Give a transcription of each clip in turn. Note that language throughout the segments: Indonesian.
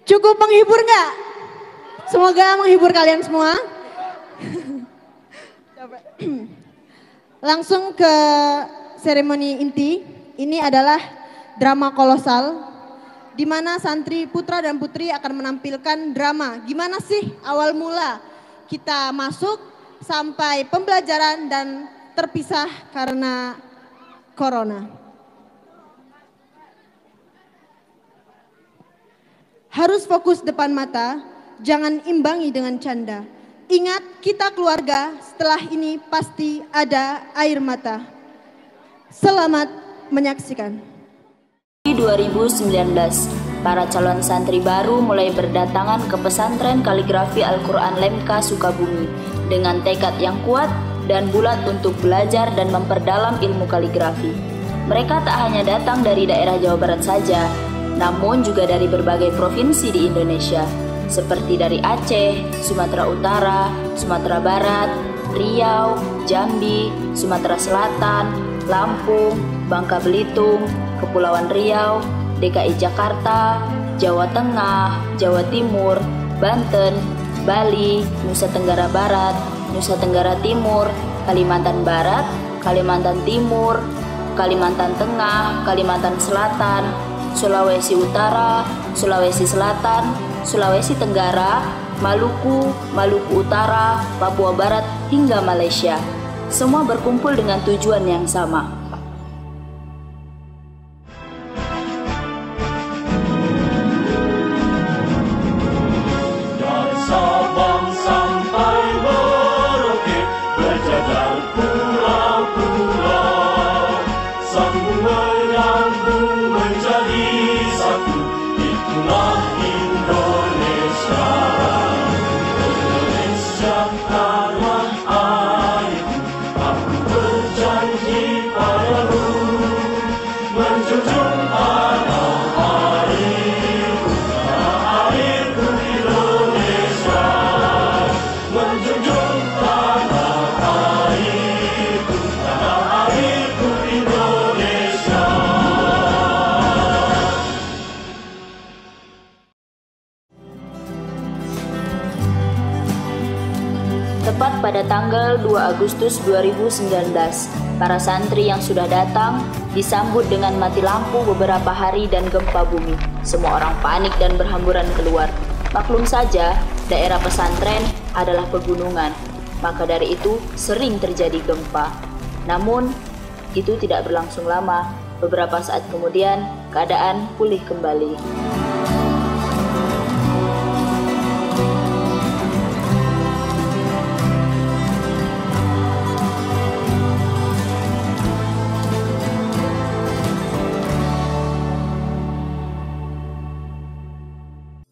Cukup menghibur nggak? Semoga menghibur kalian semua. Langsung ke seremoni inti. Ini adalah drama kolosal, di mana santri putra dan putri akan menampilkan drama. Gimana sih awal mula kita masuk sampai pembelajaran dan terpisah karena corona. Harus fokus depan mata, jangan imbangi dengan canda. Ingat, kita keluarga, setelah ini pasti ada air mata. Selamat menyaksikan. 2019, para calon santri baru mulai berdatangan ke pesantren kaligrafi Al-Quran Lemka Sukabumi dengan tekad yang kuat dan bulat untuk belajar dan memperdalam ilmu kaligrafi. Mereka tak hanya datang dari daerah Jawa Barat saja, namun juga dari berbagai provinsi di Indonesia, seperti dari Aceh, Sumatera Utara, Sumatera Barat, Riau, Jambi, Sumatera Selatan, Lampung, Bangka Belitung, Kepulauan Riau, DKI Jakarta, Jawa Tengah, Jawa Timur, Banten, Bali, Nusa Tenggara Barat, Nusa Tenggara Timur, Kalimantan Barat, Kalimantan Timur, Kalimantan Tengah, Kalimantan Selatan, Sulawesi Utara, Sulawesi Selatan, Sulawesi Tenggara, Maluku, Maluku Utara, Papua Barat, hingga Malaysia. Semua berkumpul dengan tujuan yang sama. Dari Sabang sampai Merauke, berjajar pulau-pulau, sambung menyambung menjadi satu. Itulah Indonesia. Indonesia tanah airku, aku berjanji padamu, menjunjung tanah airku, tanah airku Indonesia, menjunjung tanah airku, tanah airku Indonesia. Tepat pada tanggal 2 Agustus 2019, para santri yang sudah datang disambut dengan mati lampu beberapa hari dan gempa bumi. Semua orang panik dan berhamburan keluar. Maklum saja, daerah pesantren adalah pegunungan, maka dari itu sering terjadi gempa. Namun, itu tidak berlangsung lama. Beberapa saat kemudian, keadaan pulih kembali.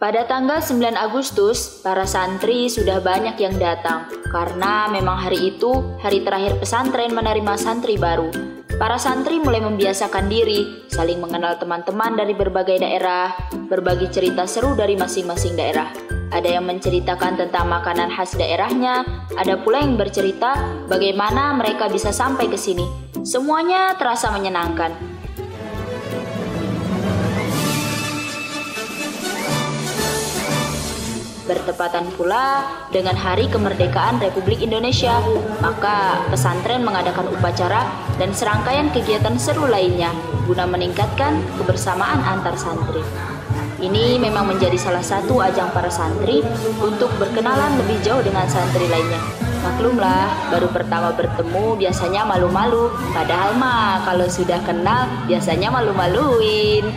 Pada tanggal 9 Agustus, para santri sudah banyak yang datang karena memang hari itu hari terakhir pesantren menerima santri baru. Para santri mulai membiasakan diri, saling mengenal teman-teman dari berbagai daerah, berbagi cerita seru dari masing-masing daerah. Ada yang menceritakan tentang makanan khas daerahnya, ada pula yang bercerita bagaimana mereka bisa sampai ke sini. Semuanya terasa menyenangkan. Bertepatan pula dengan Hari Kemerdekaan Republik Indonesia, maka pesantren mengadakan upacara dan serangkaian kegiatan seru lainnya guna meningkatkan kebersamaan antar santri. Ini memang menjadi salah satu ajang para santri untuk berkenalan lebih jauh dengan santri lainnya. Maklumlah, baru pertama bertemu biasanya malu-malu, padahal mah kalau sudah kenal biasanya malu-maluin.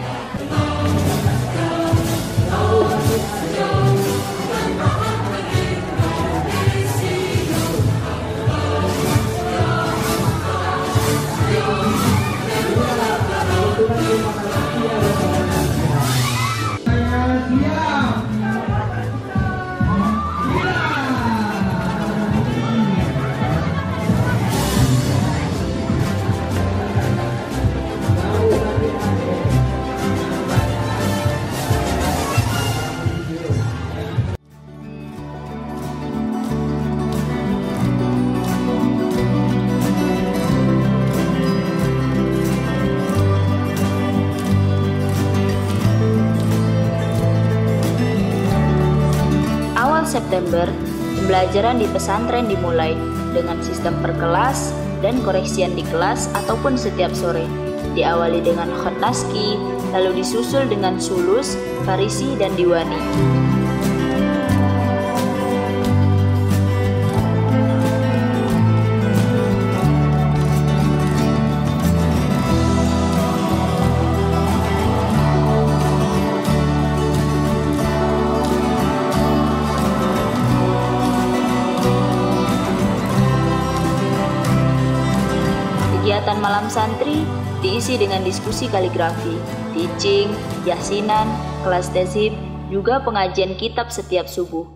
September, pembelajaran di pesantren dimulai dengan sistem per kelas dan koreksian di kelas ataupun setiap sore. Diawali dengan khotnaski, lalu disusul dengan sulus, farisi, dan diwani. Kegiatan malam santri diisi dengan diskusi kaligrafi, teaching, yasinan, kelas tazhib, juga pengajian kitab setiap subuh.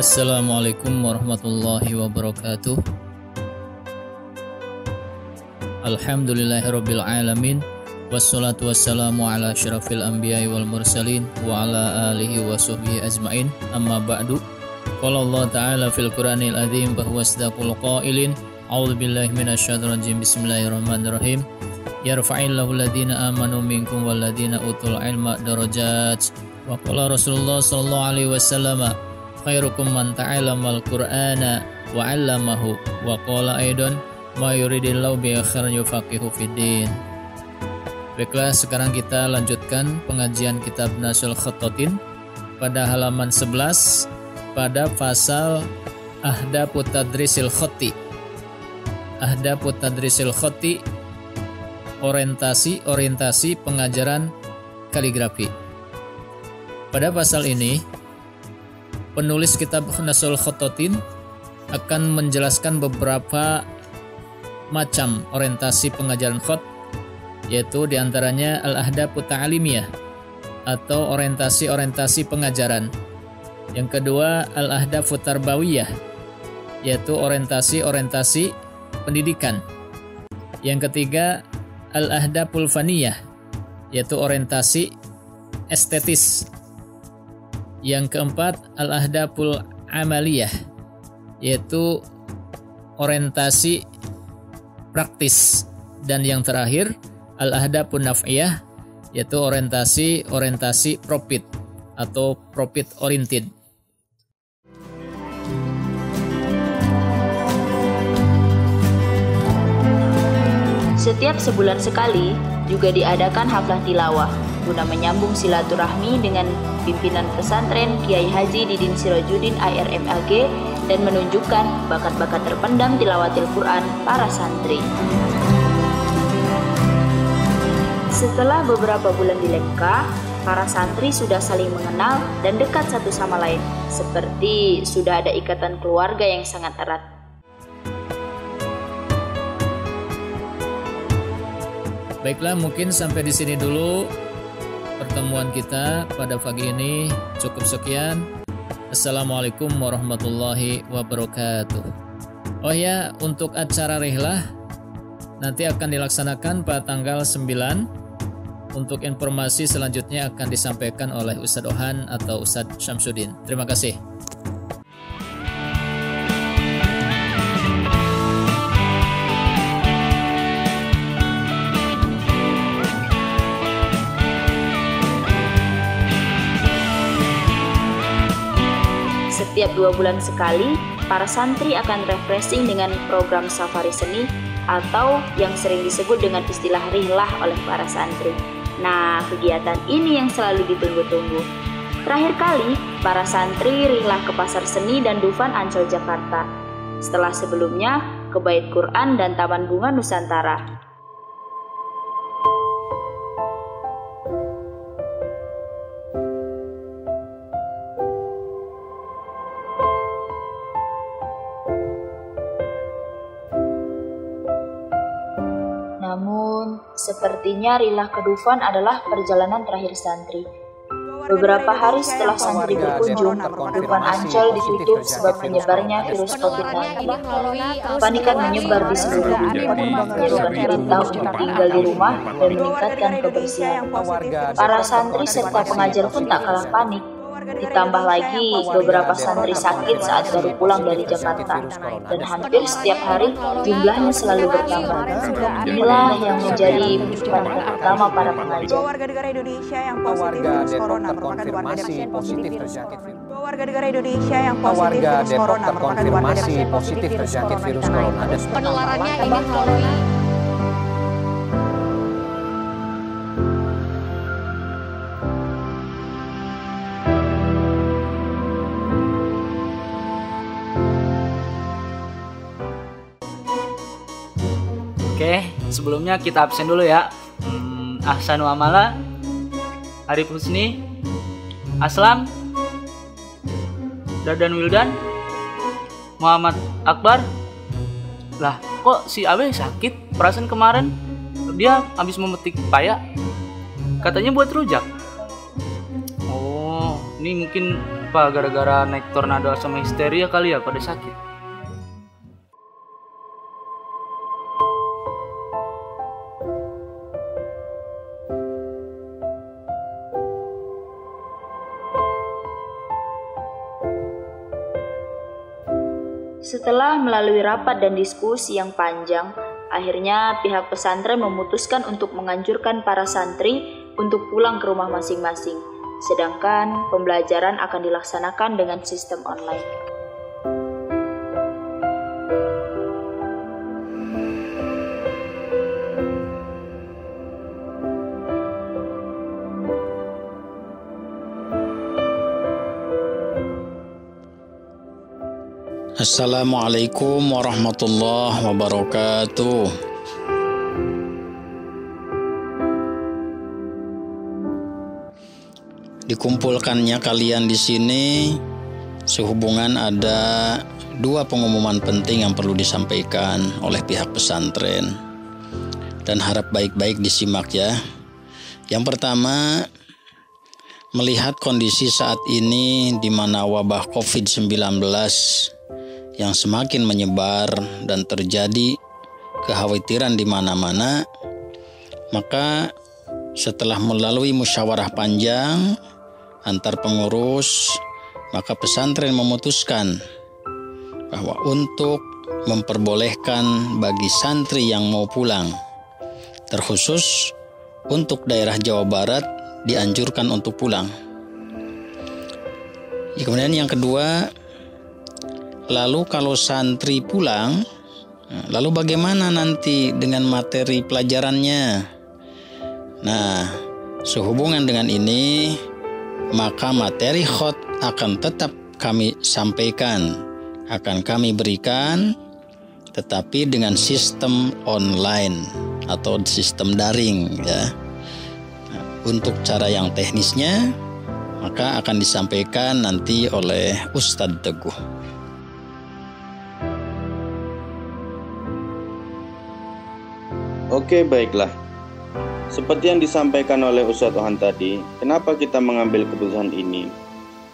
Assalamualaikum warahmatullahi wabarakatuh. Alhamdulillahirabbil alamin. Wassalatu wassalamu ala asyrafil anbiya'i wal mursalin wa ala alihi wa sahbihi ajmain. Amma ba'du. Qala Allah ta'ala fil Qur'anil azim bahwa asdaqul qailin. A'udzu billahi minasyaitonir rajim. Bismillahirrahmanirrahim. Yarfa'illahu alladhina amanu minkum walladhina utul ilma darajat. Wa qala Rasulullah sallallahu alaihi wasallam khairukum man ta'allamal Qur'ana wa 'allamahu. Wa qala aidan ma yuridillahu bi khairin yufaqihu fiddin. Baiklah, sekarang kita lanjutkan pengajian kitab Nasul Khototin pada halaman 11 pada pasal Ahdabut Tadrisil Khoti. Ahdabut Tadrisil Khoti, orientasi pengajaran kaligrafi. Pada pasal ini, penulis kitab Nasul Khototin akan menjelaskan beberapa macam orientasi pengajaran khot, yaitu diantaranya al-ahdabut ta'alimiyah atau orientasi pengajaran. Yang kedua al-ahdabut tarbawiyah, yaitu orientasi pendidikan. Yang ketiga al-ahdabul faniyah, yaitu orientasi estetis. Yang keempat al-ahdabul amaliyah, yaitu orientasi praktis. Dan yang terakhir al-ahdabun naf'iyah, yaitu orientasi profit atau profit oriented. Setiap sebulan sekali juga diadakan haflah tilawah guna menyambung silaturahmi dengan pimpinan pesantren Kiai Haji Didin Sirajuddin IRMLG dan menunjukkan bakat-bakat terpendam tilawatil Quran para santri. Setelah beberapa bulan di Lemka, para santri sudah saling mengenal dan dekat satu sama lain, seperti sudah ada ikatan keluarga yang sangat erat. Baiklah, mungkin sampai di sini dulu pertemuan kita pada pagi ini. Cukup sekian. Assalamualaikum warahmatullahi wabarakatuh. Oh ya, untuk acara rihlah nanti akan dilaksanakan pada tanggal 9. Untuk informasi selanjutnya akan disampaikan oleh Ustadz Ohan atau Ustadz Syamsuddin. Terima kasih. Setiap 2 bulan sekali, para santri akan refreshing dengan program safari seni atau yang sering disebut dengan istilah rihlah oleh para santri. Nah, kegiatan ini yang selalu ditunggu-tunggu. Terakhir kali, para santri rihlah ke Pasar Seni dan Dufan Ancol, Jakarta. Setelah sebelumnya, ke Bait Quran dan Taman Bunga Nusantara. Namun, sepertinya rihlah ke Dufan adalah perjalanan terakhir santri. Beberapa hari setelah santri berkunjung, Dufan Ancol ditutup sebab menyebarnya virus COVID-19. Kepanikan menyebar di seluruh dunia, menyerukan perintah untuk tinggal di rumah dan meningkatkan kebersihan. Para santri serta pengajar pun tak kalah panik. Ditambah lagi beberapa santri sakit saat baru pulang dari Jakarta, dan hampir setiap hari jumlahnya selalu bertambah. Inilah yang menjadi beban utama para pengajar. Warga negara Indonesia yang positif virus corona merupakan warga negara positif terjangkit virus. Warga negara Indonesia yang positif virus corona merupakan warga negara positif terjangkit virus corona dan penularannya ini melalui Oke, sebelumnya kita absen dulu ya. Ahsan wa amala, Arif Husni, Aslam, Dadan Wildan, Muhammad Akbar. Lah, kok si Abe sakit? Perasaan kemarin dia habis memetik paya, katanya buat rujak. Oh, ini mungkin apa gara-gara naik tornado sama histeria kali ya pada sakit. Setelah melalui rapat dan diskusi yang panjang, akhirnya pihak pesantren memutuskan untuk menganjurkan para santri untuk pulang ke rumah masing-masing, sedangkan pembelajaran akan dilaksanakan dengan sistem online. Assalamualaikum warahmatullahi wabarakatuh. Dikumpulkannya kalian di sini sehubungan ada dua pengumuman penting yang perlu disampaikan oleh pihak pesantren, dan harap baik-baik disimak ya. Yang pertama, melihat kondisi saat ini di mana wabah COVID-19 yang semakin menyebar dan terjadi kekhawatiran di mana-mana, maka setelah melalui musyawarah panjang antar pengurus, maka pesantren memutuskan bahwa untuk memperbolehkan bagi santri yang mau pulang, terkhusus untuk daerah Jawa Barat, dianjurkan untuk pulang. Kemudian yang kedua, lalu kalau santri pulang, lalu bagaimana nanti dengan materi pelajarannya? Nah, sehubungan dengan ini, maka materi khot akan tetap kami sampaikan, akan kami berikan, tetapi dengan sistem online atau sistem daring ya. Untuk cara yang teknisnya, maka akan disampaikan nanti oleh Ustadz Teguh. Oke, baiklah. Seperti yang disampaikan oleh Ustadz Ohan tadi, kenapa kita mengambil keputusan ini?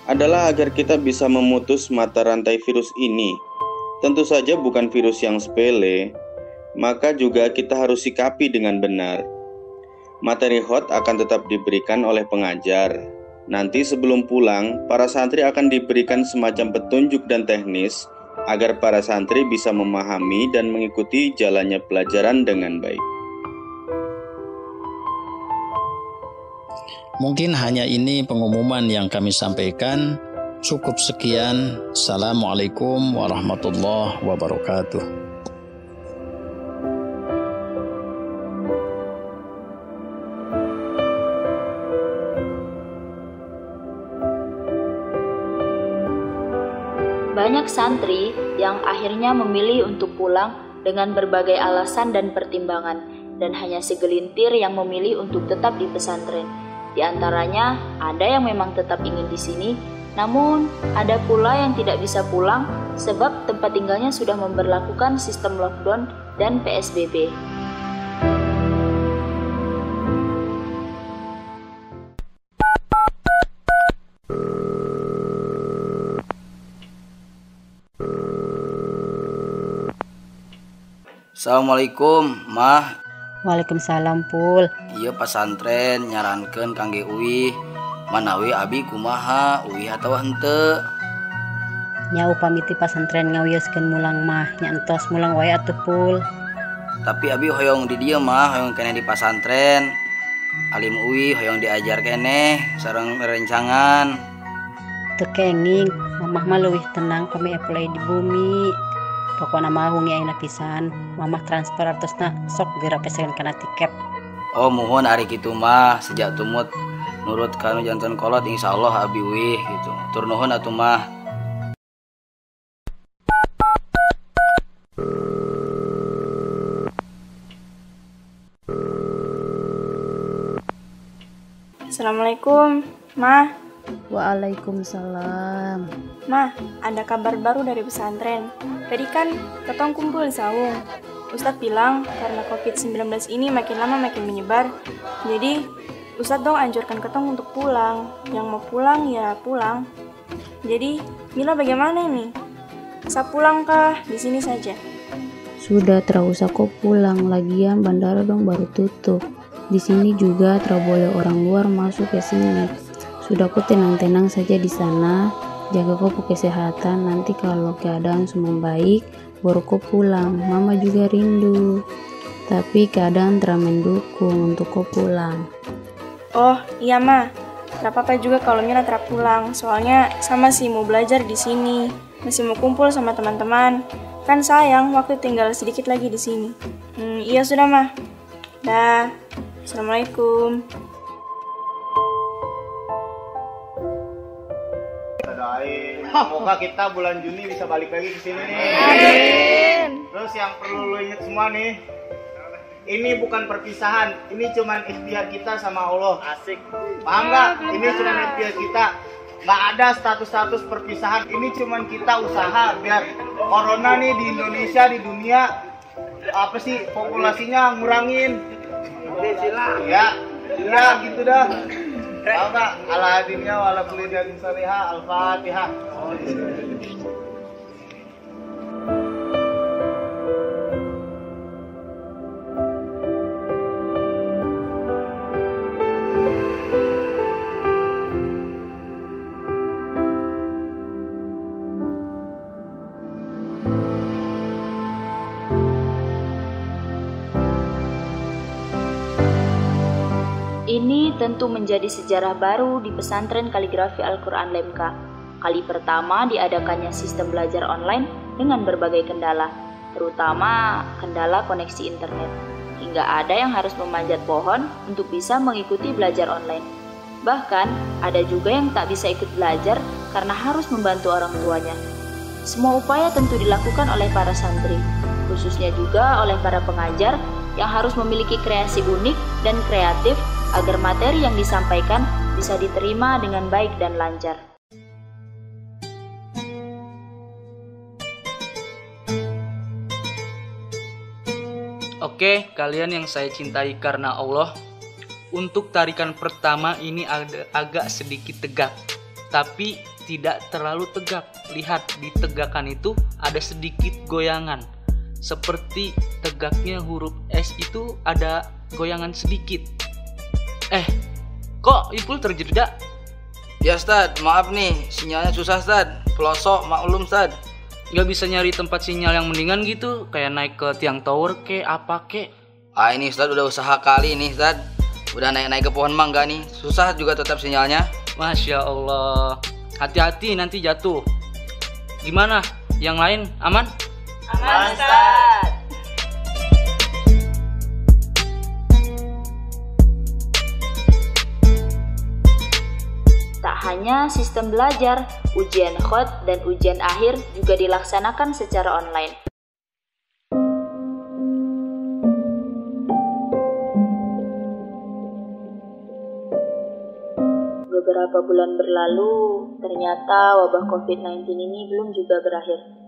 Adalah agar kita bisa memutus mata rantai virus ini. Tentu saja bukan virus yang sepele, maka juga kita harus sikapi dengan benar. Materi hot akan tetap diberikan oleh pengajar. Nanti sebelum pulang, para santri akan diberikan semacam petunjuk dan teknis agar para santri bisa memahami dan mengikuti jalannya pelajaran dengan baik. Mungkin hanya ini pengumuman yang kami sampaikan. Cukup sekian. Assalamualaikum warahmatullahi wabarakatuh. Banyak santri yang akhirnya memilih untuk pulang dengan berbagai alasan dan pertimbangan, dan hanya segelintir yang memilih untuk tetap di pesantren. Di antaranya, ada yang memang tetap ingin di sini, namun ada pula yang tidak bisa pulang sebab tempat tinggalnya sudah memberlakukan sistem lockdown dan PSBB. Assalamualaikum, Mah. Waalaikumsalam, Pul. Iya, pesantren nyarankeun kangge Uwi Manawi abi kumaha uwi atawa henteu. Nya upami ti pasantren ngawioskeun mulang mah nya entos mulang wae atuh Pul. Tapi abi hoyong di dieu mah hoyong kene di pasantren. Alim uwi hoyong diajar keneh sareng rencangan. Teu kenging, mamah mah leuwih tenang pami apply di bumi. Pokona mah hungi ayeuna pisan, mamah transfer artosna sok geura peseun kana tiket. Oh muhun ari kitu mah sejak tumut nurut kanu janten kolot insyaallah abi uwi gitu. Tur nuhun atuh mah. Assalamualaikum, Ma. Waalaikumsalam. Ma, ada kabar baru dari pesantren. Tadi kan ketong kumpul di saung. Ustadz bilang karena COVID-19 ini makin lama makin menyebar, jadi Ustadz dong anjurkan ketong untuk pulang. Yang mau pulang ya pulang. Jadi Mila bagaimana ini? Bisa pulang kah? Di sini saja. Sudah terusah kok pulang, lagian bandara dong baru tutup. Di sini juga tidak boleh orang luar masuk ke sini. Sudah kok tenang-tenang saja di sana. Jaga kok kesehatan. Nanti kalau keadaan semua baik, baru kok pulang. Mama juga rindu. Tapi keadaan tidak mendukung untuk kok pulang. Oh iya Ma, gak apa-apa juga kalau Mila tidak pulang. Soalnya sama sih mau belajar di sini. Masih mau kumpul sama teman-teman. Kan sayang waktu tinggal sedikit lagi di sini. Iya sudah Ma. Dah. Assalamualaikum. Kita doain, semoga kita bulan Juni bisa balik lagi ke sini nih. Amin. Terus yang perlu lo inget semua nih, ini bukan perpisahan, ini cuman ikhtiar kita sama Allah. Asik. Paham nggak? Ini cuman ikhtiar kita. Nggak ada status-status perpisahan. Ini cuman kita usaha biar corona nih di Indonesia, di dunia populasinya ngurangin. Ya gitu dah. Tahu nggak? Ala hadinnya wala kulli datin salihah. Al-Fatihah. Ini tentu menjadi sejarah baru di pesantren kaligrafi Al-Quran Lemka. Kali pertama diadakannya sistem belajar online dengan berbagai kendala, terutama kendala koneksi internet. Hingga ada yang harus memanjat pohon untuk bisa mengikuti belajar online. Bahkan ada juga yang tak bisa ikut belajar karena harus membantu orang tuanya. Semua upaya tentu dilakukan oleh para santri, khususnya juga oleh para pengajar yang harus memiliki kreasi unik dan kreatif agar materi yang disampaikan bisa diterima dengan baik dan lancar. Oke, kalian yang saya cintai karena Allah, untuk tarikan pertama ini agak sedikit tegak, tapi tidak terlalu tegak. Lihat di tegakan itu ada sedikit goyangan. Seperti tegaknya huruf S itu ada goyangan sedikit. Kok Ipul terjeda? Ya Ustad, maaf nih, sinyalnya susah Ustad. Pelosok, maklum Ustad. Gak bisa nyari tempat sinyal yang mendingan gitu, kayak naik ke tiang tower ke apa ke? Ini Ustad udah usaha kali nih Ustad. Udah naik-naik ke pohon mangga nih, susah juga tetap sinyalnya. Masya Allah. Hati-hati nanti jatuh. Gimana? Yang lain aman? Aman Ustaz. Tak hanya sistem belajar, ujian khot dan ujian akhir juga dilaksanakan secara online. Beberapa bulan berlalu, ternyata wabah COVID-19 ini belum juga berakhir.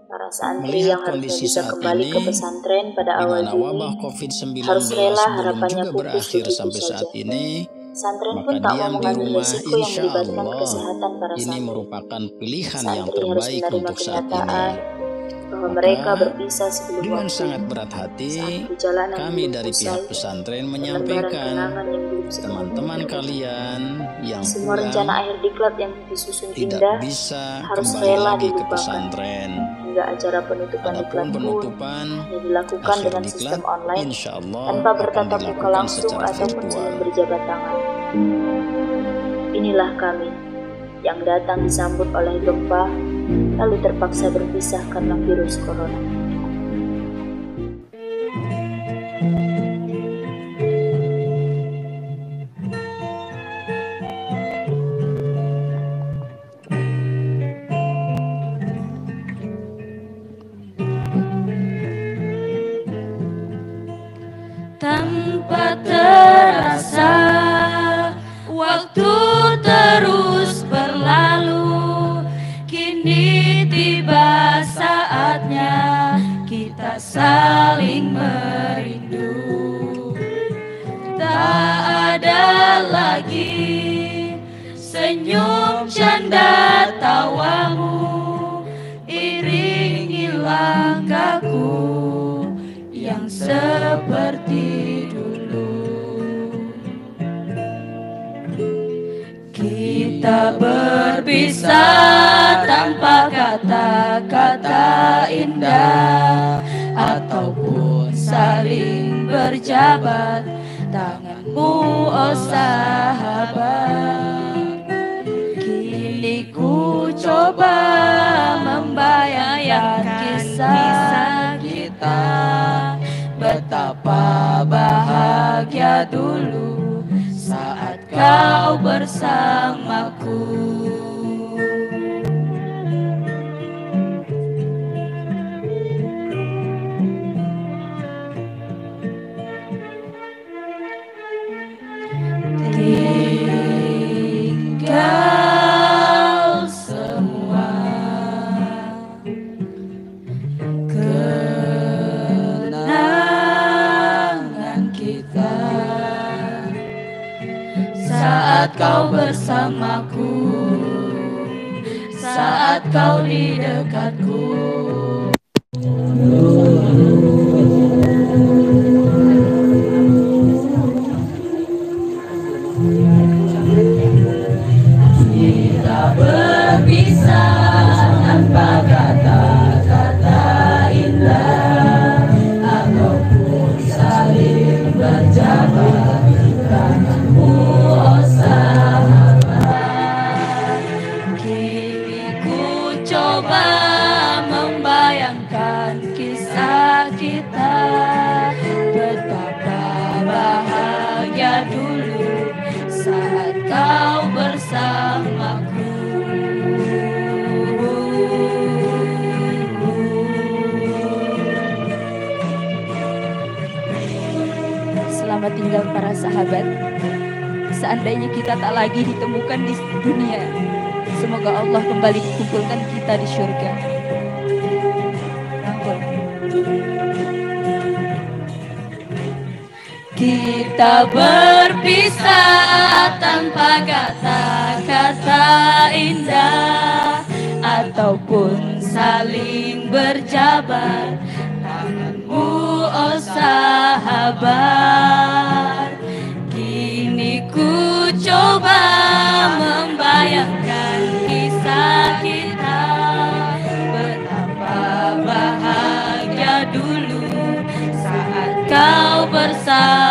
Para santri yang harusnya bisa kembali ke pesantren pada awal Juni harus rela harapannya pupus begitu saja. Santren pun tak mau mengambil risiko yang melibatkan kesehatan para ini santri. merupakan pilihan Santri yang harus terbaik menerima untuk saat kenyataan ini. bahwa mereka berpisah sebelum dengan waktu. sangat berat hati Perjalanan kami belum dari usai, pihak pesantren lembaran menyampaikan kenangan yang belum sepenuhnya teman-teman terwujud. kalian yang Semua pulang rencana akhir diklat yang disusun tidak indah bisa harus kembali rela lagi ke dilupakan. pesantren. Hingga acara penutupan Adapun diklat pun penutupan hanya dilakukan akhir dengan diklat sistem online insya Allah tanpa akan bertatap muka dilakukan langsung secara ataupun virtual. saling berjabat tangan. Inilah kami yang datang disambut oleh gempa lalu terpaksa berpisah karena virus corona. Tanpa terasa waktu terus berlalu, kini tiba saatnya kita saling merindu. Tak ada lagi senyum canda tawamu, iringi langkahku yang seperti dulu. Kita berpisah tanpa kata-kata indah ataupun saling berjabat tanganmu, oh sahabat. Kini ku coba membayangkan kisah kita, betapa bahagia dulu saat kau bersamaku. Tinggal semua kenangan kita saat kau bersamaku, saat kau di dekatku. Kita berpisah tanpa kata-kata indah ataupun saling berjabat tanganmu, oh sahabat. Kini ku coba membayangkan kisah kita, betapa bahagia dulu saat kau bersamaku. Selamat tinggal para sahabat. Seandainya kita tak lagi ditemukan di dunia, semoga Allah kembali kumpulkan kita di surga. Kita berpisah tanpa kata-kata indah ataupun saling berjabat tanganmu, oh sahabat. Kini ku coba membayangkan kisah kita, betapa bahagia dulu saat kau bersama.